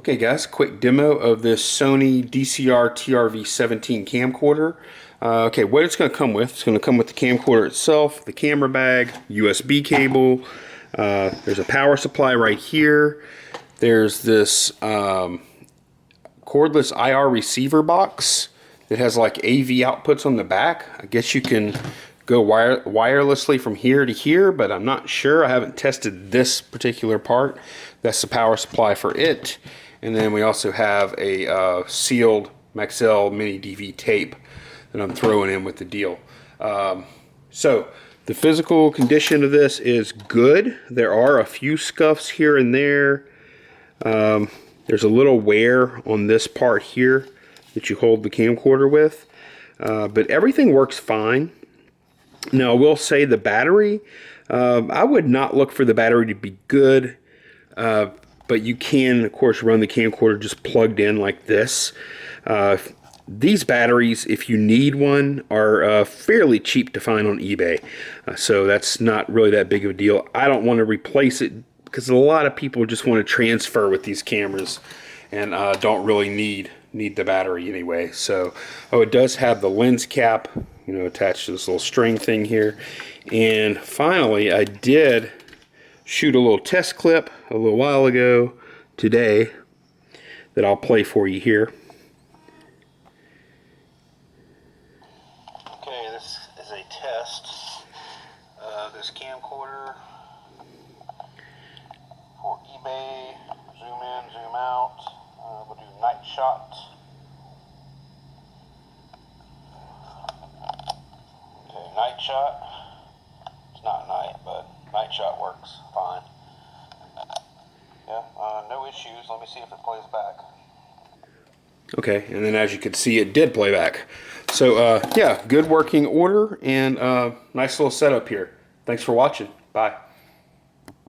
Okay guys, quick demo of this Sony DCR-TRV17 camcorder. Okay, what it's going to come with, it's going to come with the camcorder itself, the camera bag, USB cable, there's a power supply right here, there's this cordless IR receiver box that has like AV outputs on the back. I guess you can go wirelessly from here to here, but I'm not sure. I haven't tested this particular part. That's the power supply for it. And then we also have a sealed Maxell MiniDV tape that I'm throwing in with the deal. So the physical condition of this is good. There are a few scuffs here and there. There's a little wear on this part here that you hold the camcorder with. But everything works fine. Now I will say the battery, I would not look for the battery to be good. But you can, of course, run the camcorder just plugged in like this. These batteries, if you need one, are fairly cheap to find on eBay. So that's not really that big of a deal. I don't want to replace it because a lot of people just want to transfer with these cameras and don't really need the battery anyway. So, oh, it does have the lens cap, you know, attached to this little string thing here. And finally, I did shoot a little test clip a little while ago today that I'll play for you here. Okay, this is a test of this camcorder for eBay. Zoom in, zoom out. We'll do night shot. Okay, night shot. It's not night, but night shot works fine. Yeah, no issues. Let me see if it plays back. Okay, and then as you can see, it did play back. So, yeah, good working order and nice little setup here. Thanks for watching. Bye.